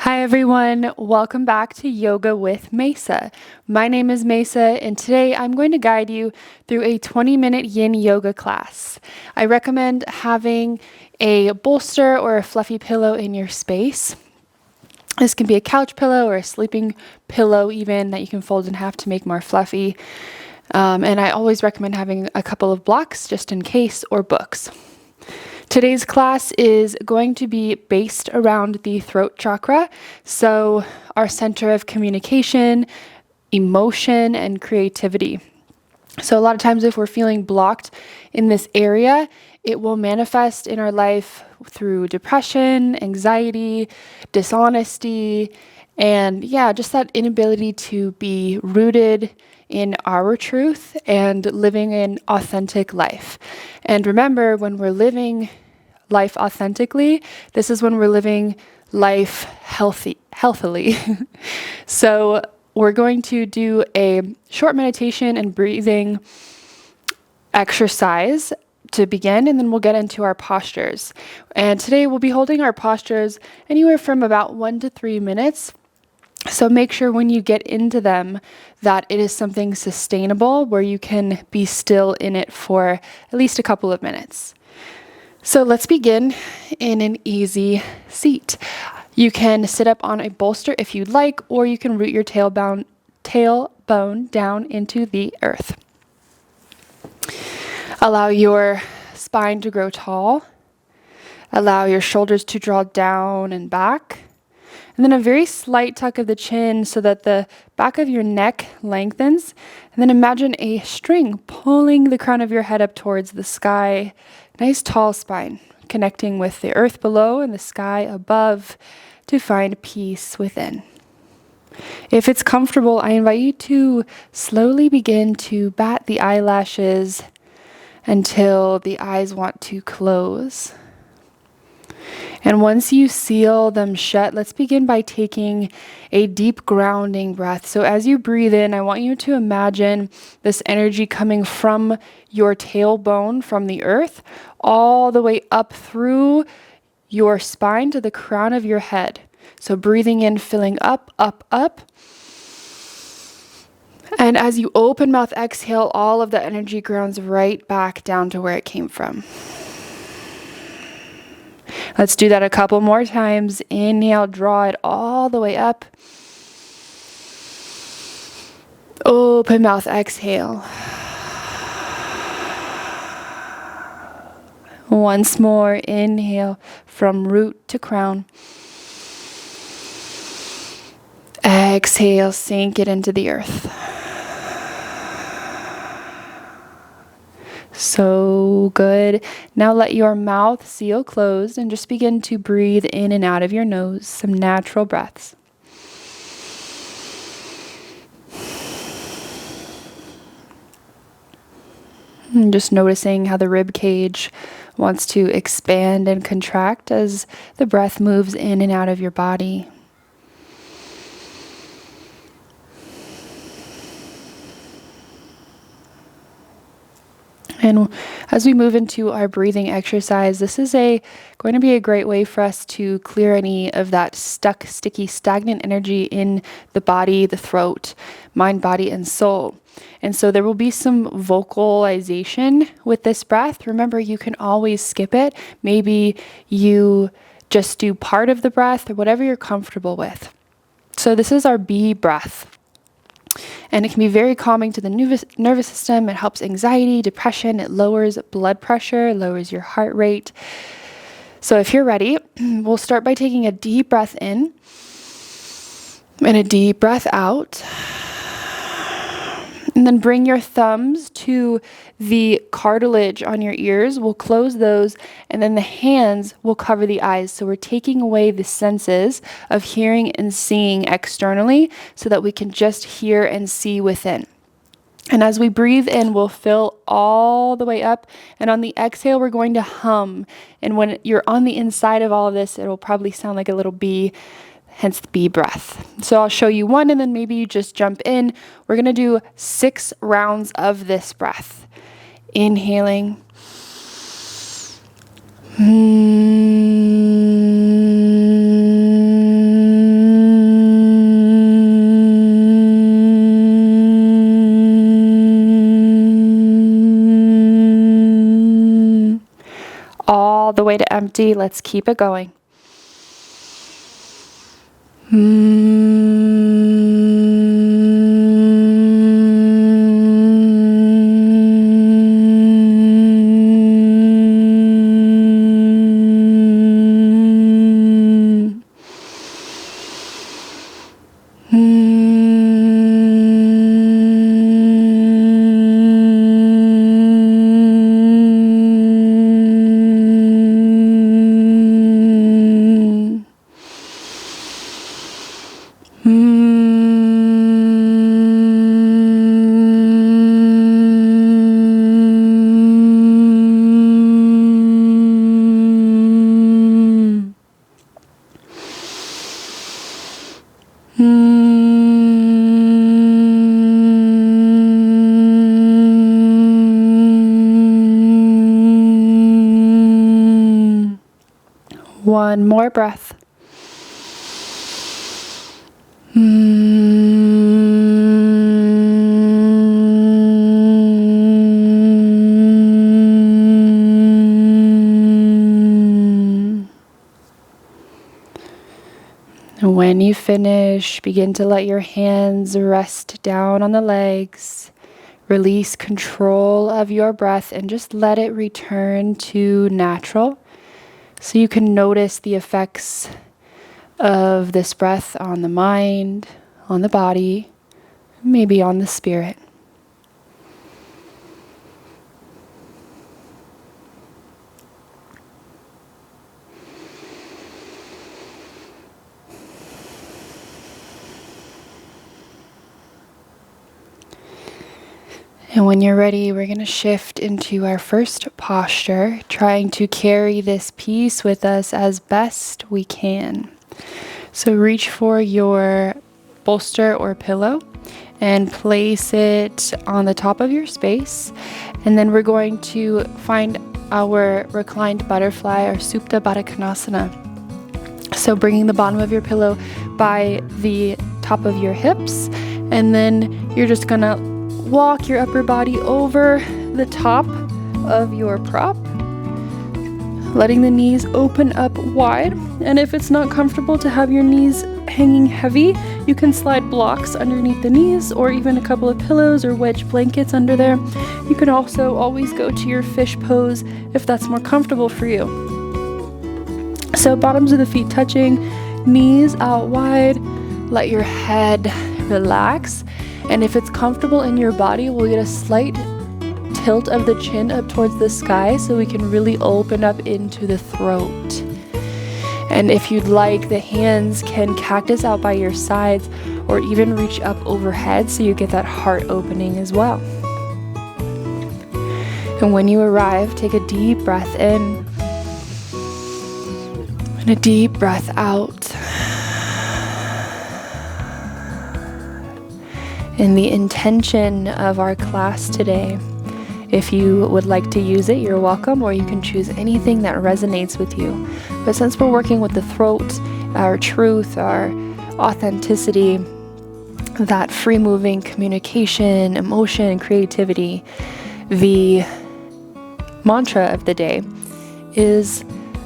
Hi everyone, welcome back to Yoga with Mesa. My name is Mesa and today I'm going to guide you through a 20-minute yin yoga class. I recommend having a bolster or a fluffy pillow in your space. This can be a couch pillow or a sleeping pillow even that you can fold in half to make more fluffy. And I always recommend having a couple of blocks just in case, or books. Today's class is going to be based around the throat chakra, so our center of communication, emotion, and creativity. So a lot of times if we're feeling blocked in this area, it will manifest in our life through depression, anxiety, dishonesty, and just that inability to be rooted in our truth and living an authentic life. And remember, when we're living life authentically, this is when we're living life healthily. So we're going to do a short meditation and breathing exercise to begin, and then we'll get into our postures. And today we'll be holding our postures anywhere from about 1 to 3 minutes. So make sure when you get into them that it is something sustainable where you can be still in it for at least a couple of minutes. So let's begin in an easy seat. You can sit up on a bolster if you'd like, or you can root your tailbone down into the earth. Allow your spine to grow tall. Allow your shoulders to draw down and back. And then a very slight tuck of the chin so that the back of your neck lengthens. And then imagine a string pulling the crown of your head up towards the sky. Nice tall spine, connecting with the earth below and the sky above to find peace within. If it's comfortable, I invite you to slowly begin to bat the eyelashes until the eyes want to close. And once you seal them shut, let's begin by taking a deep grounding breath. So as you breathe in, I want you to imagine this energy coming from your tailbone, from the earth, all the way up through your spine to the crown of your head. So breathing in, filling up, up, up. And as you open mouth, exhale, all of the energy grounds right back down to where it came from. Let's do that a couple more times. Inhale, draw it all the way up. Open mouth, exhale. Once more, inhale from root to crown. Exhale, sink it into the earth. So good. Now let your mouth seal closed and just begin to breathe in and out of your nose, some natural breaths. And just noticing how the rib cage wants to expand and contract as the breath moves in and out of your body. And as we move into our breathing exercise, this is going to be a great way for us to clear any of that stuck, sticky, stagnant energy in the body, the throat, mind, body, and soul. And so there will be some vocalization with this breath. Remember, you can always skip it. Maybe you just do part of the breath or whatever you're comfortable with. So this is our B breath. And it can be very calming to the nervous system. It helps anxiety, depression. It lowers blood pressure, lowers your heart rate. So if you're ready, we'll start by taking a deep breath in and a deep breath out. And then bring your thumbs to the cartilage on your ears. We'll close those, and then the hands will cover the eyes. So we're taking away the senses of hearing and seeing externally so that we can just hear and see within. And as we breathe in, we'll fill all the way up. And on the exhale, we're going to hum. And when you're on the inside of all of this, it will probably sound like a little bee. Hence the B breath. So I'll show you one and then maybe you just jump in. We're going to do 6 rounds of this breath. Inhaling. all the way to empty. Let's keep it going. One more breath. When you finish, begin to let your hands rest down on the legs. Release control of your breath and just let it return to natural. So you can notice the effects of this breath on the mind, on the body, maybe on the spirit. And when you're ready, we're going to shift into our first posture, trying to carry this piece with us as best we can. So reach for your bolster or pillow and place it on the top of your space. And then we're going to find our reclined butterfly or Supta Baddha Konasana. So bringing the bottom of your pillow by the top of your hips, and then you're just going to walk your upper body over the top of your prop, letting the knees open up wide. And if it's not comfortable to have your knees hanging heavy, you can slide blocks underneath the knees or even a couple of pillows or wedge blankets under there. You can also always go to your fish pose if that's more comfortable for you. So bottoms of the feet touching, knees out wide, let your head relax. And if it's comfortable in your body, we'll get a slight tilt of the chin up towards the sky so we can really open up into the throat. And if you'd like, the hands can cactus out by your sides or even reach up overhead so you get that heart opening as well. And when you arrive, take a deep breath in and a deep breath out. And the intention of our class today, if you would like to use it, you're welcome, or you can choose anything that resonates with you. But since we're working with the throat, our truth, our authenticity, that free-moving communication, emotion, creativity, the mantra of the day is,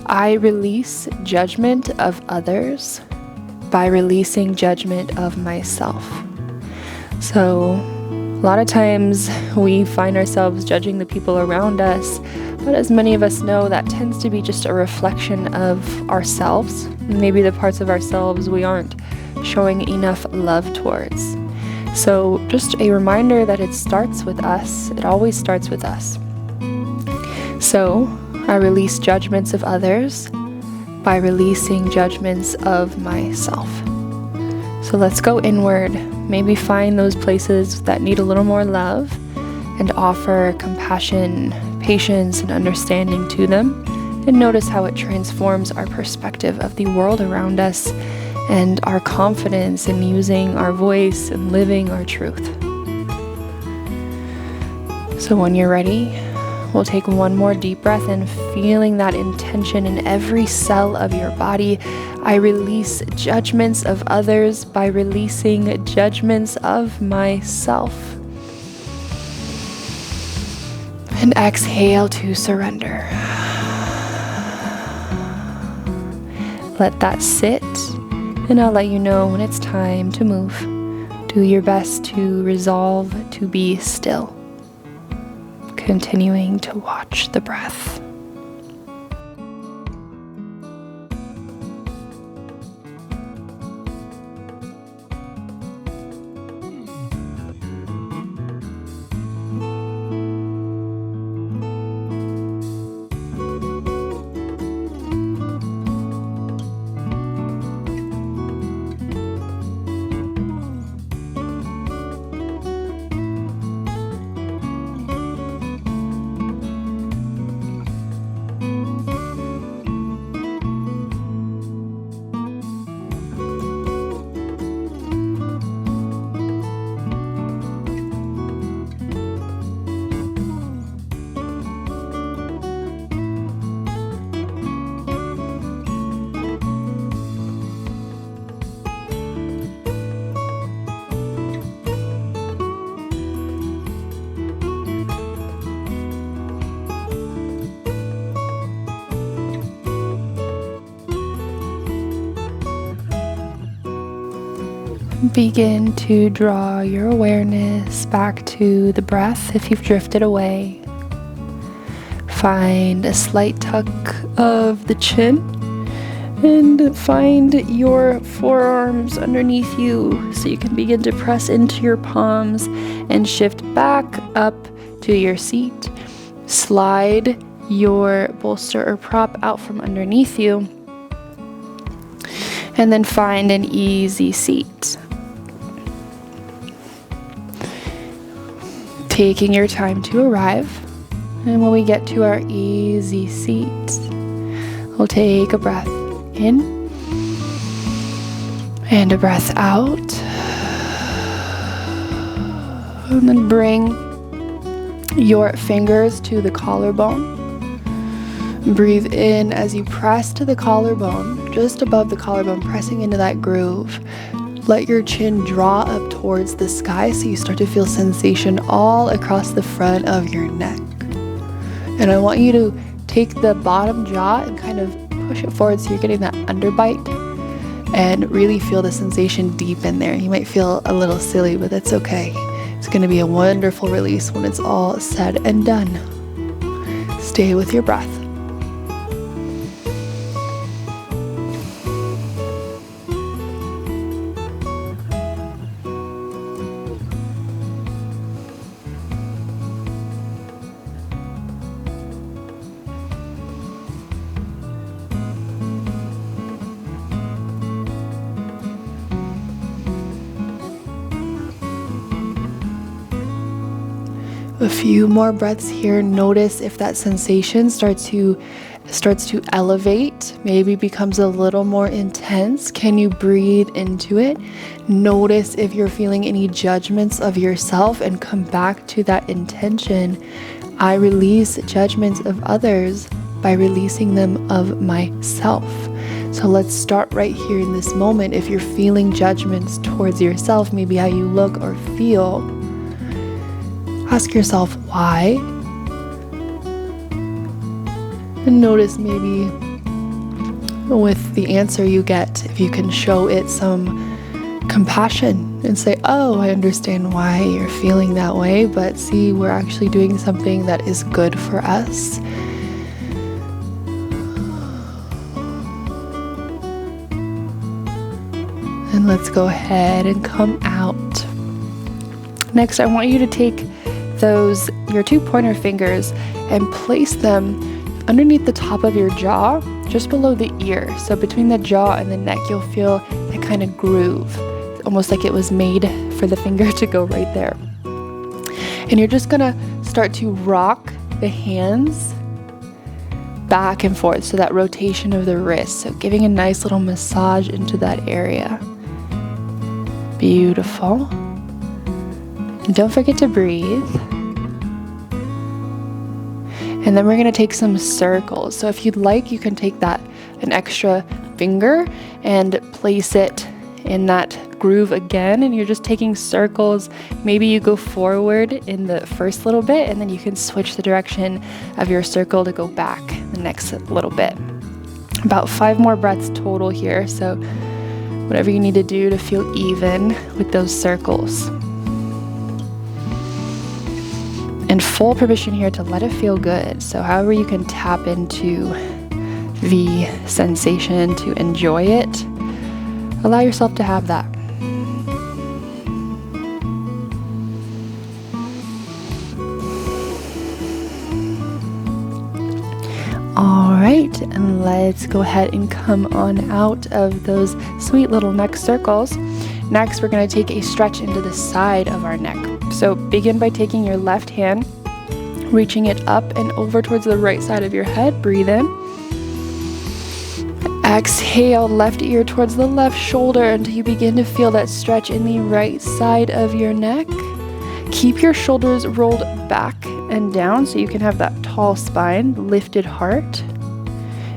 I release judgment of others by releasing judgment of myself. So a lot of times we find ourselves judging the people around us, but as many of us know, that tends to be just a reflection of ourselves, maybe the parts of ourselves we aren't showing enough love towards. So just a reminder that it starts with us. It always starts with us. So I release judgments of others by releasing judgments of myself. So let's go inward. Maybe find those places that need a little more love and offer compassion, patience, and understanding to them. And notice how it transforms our perspective of the world around us and our confidence in using our voice and living our truth. So when you're ready, we'll take one more deep breath and feeling that intention in every cell of your body. I release judgments of others by releasing judgments of myself. And exhale to surrender. Let that sit, and I'll let you know when it's time to move. Do your best to resolve to be still, continuing to watch the breath. Begin to draw your awareness back to the breath if you've drifted away. Find a slight tuck of the chin and find your forearms underneath you so you can begin to press into your palms and shift back up to your seat. Slide your bolster or prop out from underneath you and then find an easy seat. Taking your time to arrive, and when we get to our easy seat, we'll take a breath in and a breath out, and then bring your fingers to the collarbone. Breathe in as you press to the collarbone, just above the collarbone, pressing into that groove. Let your chin draw up towards the sky so you start to feel sensation all across the front of your neck. And I want you to take the bottom jaw and kind of push it forward so you're getting that underbite and really feel the sensation deep in there. You might feel a little silly, but that's okay. It's going to be a wonderful release when it's all said and done. Stay with your breath. A few more breaths here. Notice if that sensation starts to elevate, maybe becomes a little more intense. Can you breathe into it? Notice if you're feeling any judgments of yourself and come back to that intention. I release judgments of others by releasing them of myself. So let's start right here in this moment. If you're feeling judgments towards yourself, maybe how you look or feel, ask yourself why, and notice maybe with the answer you get, if you can show it some compassion and say, oh, I understand why you're feeling that way, but see, we're actually doing something that is good for us. And let's go ahead and come out. Next, I want you to take your 2 pointer fingers and place them underneath the top of your jaw, just below the ear. So between the jaw and the neck, you'll feel that kind of groove, almost like it was made for the finger to go right there. And you're just gonna start to rock the hands back and forth, so that rotation of the wrist, so giving a nice little massage into that area. Beautiful. And don't forget to breathe. And then we're going to take some circles. So if you'd like, you can take an extra finger and place it in that groove again, and you're just taking circles. Maybe you go forward in the first little bit, and then you can switch the direction of your circle to go back the next little bit. About 5 more breaths total here, so whatever you need to do to feel even with those circles. And full permission here to let it feel good. So however you can tap into the sensation to enjoy it, allow yourself to have that. All right, and let's go ahead and come on out of those sweet little neck circles. Next, we're going to take a stretch into the side of our neck. So begin by taking your left hand, reaching it up and over towards the right side of your head. Breathe in. Exhale, left ear towards the left shoulder until you begin to feel that stretch in the right side of your neck. Keep your shoulders rolled back and down so you can have that tall spine, lifted heart.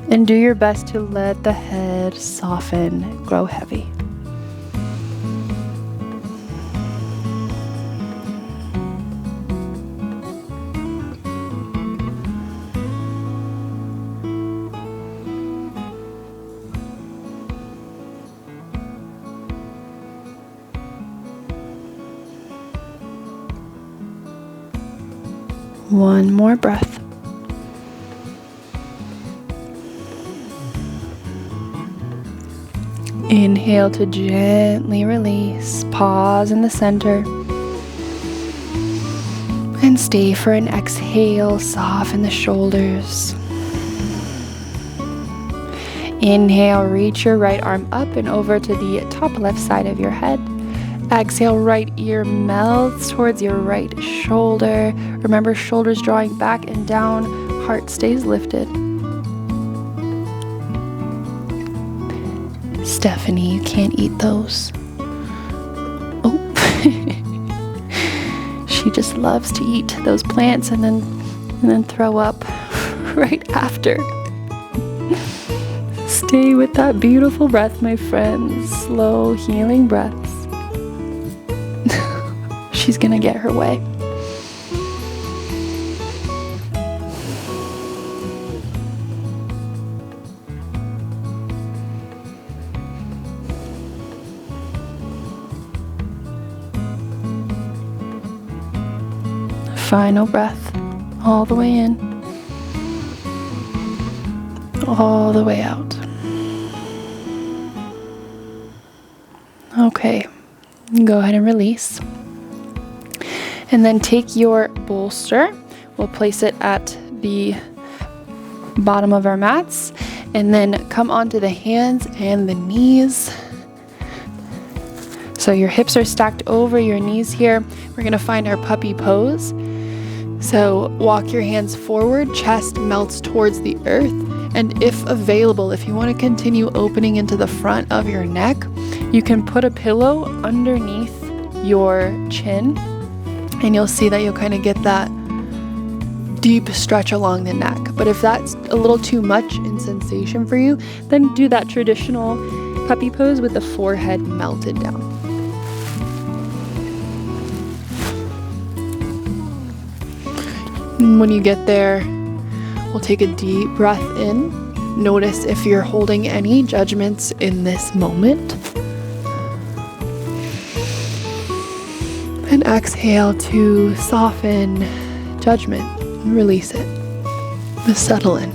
And do your best to let the head soften, grow heavy. One more breath. Inhale to gently release. Pause in the center. And stay for an exhale. Soften the shoulders. Inhale, reach your right arm up and over to the top left side of your head. Exhale, right ear melts towards your right shoulder. Remember, shoulders drawing back and down, heart stays lifted. Stephanie, you can't eat those. Oh, she just loves to eat those plants and then throw up right after. Stay with that beautiful breath, my friends. Slow, healing breaths. She's gonna get her way. Final breath, all the way in, all the way out. Okay, go ahead and release. And then take your bolster, we'll place it at the bottom of our mats, and then come onto the hands and the knees. So your hips are stacked over your knees here. We're gonna find our puppy pose. So walk your hands forward, chest melts towards the earth, and if available, if you wanna continue opening into the front of your neck, you can put a pillow underneath your chin, and you'll see that you'll kind of get that deep stretch along the neck. But if that's a little too much in sensation for you, then do that traditional puppy pose with the forehead melted down. And when you get there, we'll take a deep breath in. Notice if you're holding any judgments in this moment. And exhale to soften judgment and release it. Just settle in.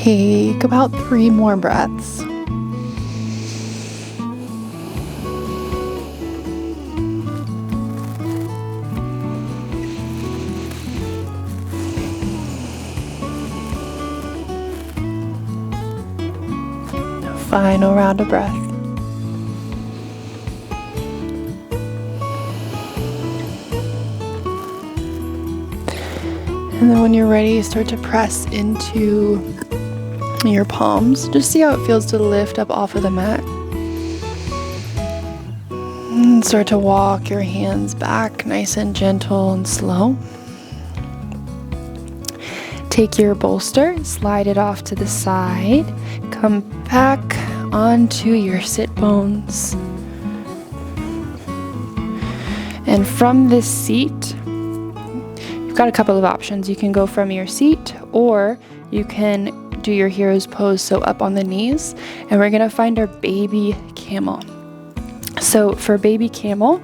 Take about 3 more breaths. Final round of breath. And then when you're ready, start to press into your palms. Just see how it feels to lift up off of the mat. And start to walk your hands back nice and gentle and slow. Take your bolster, slide it off to the side. Come back onto your sit bones. And from this seat, you've got a couple of options. You can go from your seat, or you can do your hero's pose, so up on the knees. And we're gonna find our baby camel. So for baby camel,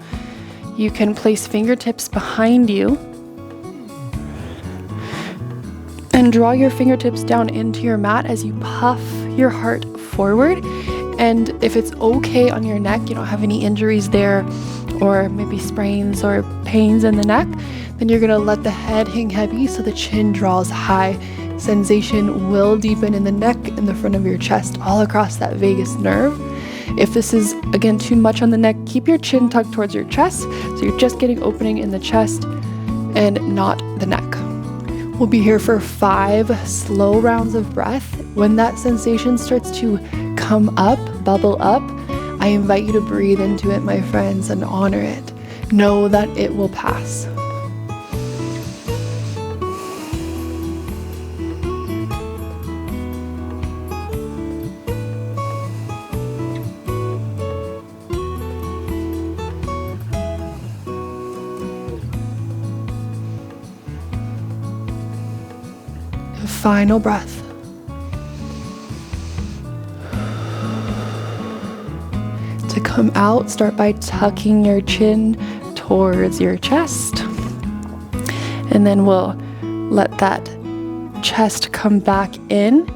you can place fingertips behind you and draw your fingertips down into your mat as you puff your heart forward. And if it's okay on your neck, you don't have any injuries there, or maybe sprains or pains in the neck, then you're gonna let the head hang heavy so the chin draws high. Sensation will deepen in the neck and the front of your chest, all across that vagus nerve. If this is, again, too much on the neck, keep your chin tucked towards your chest, so you're just getting opening in the chest and not the neck. We'll be here for 5 slow rounds of breath. When that sensation starts to come up, bubble up, I invite you to breathe into it, my friends, and honor it. Know that it will pass. Final breath. To come out, start by tucking your chin towards your chest. And then we'll let that chest come back in.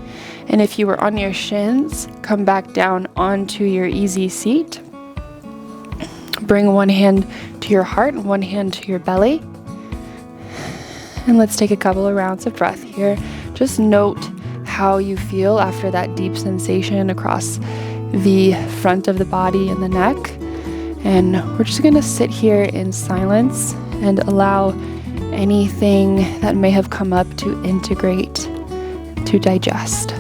And if you were on your shins, come back down onto your easy seat. Bring one hand to your heart and one hand to your belly. And let's take a couple of rounds of breath here. Just note how you feel after that deep sensation across the front of the body and the neck. And we're just gonna sit here in silence and allow anything that may have come up to integrate, to digest.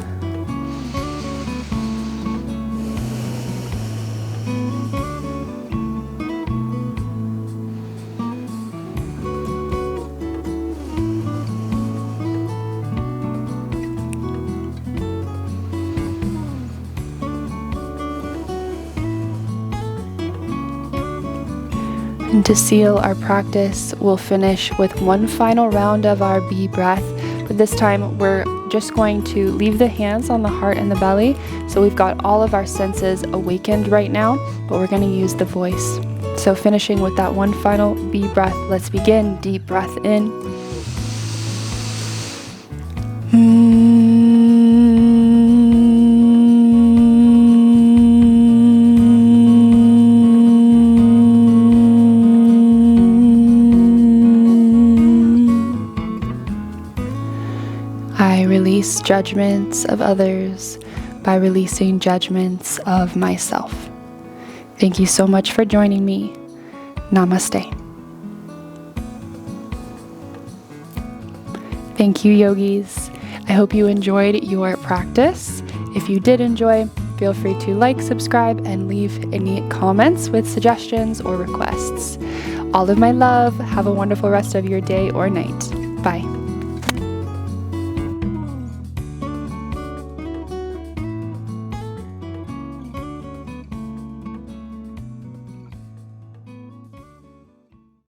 And to seal our practice, we'll finish with one final round of our bee breath, but this time we're just going to leave the hands on the heart and the belly. So we've got all of our senses awakened right now, but we're going to use the voice. So finishing with that one final bee breath, let's begin. Deep breath in. I release judgments of others by releasing judgments of myself. Thank you so much for joining me. Namaste. Thank you, yogis. I hope you enjoyed your practice. If you did enjoy, feel free to like, subscribe, and leave any comments with suggestions or requests. All of my love. Have a wonderful rest of your day or night. Bye.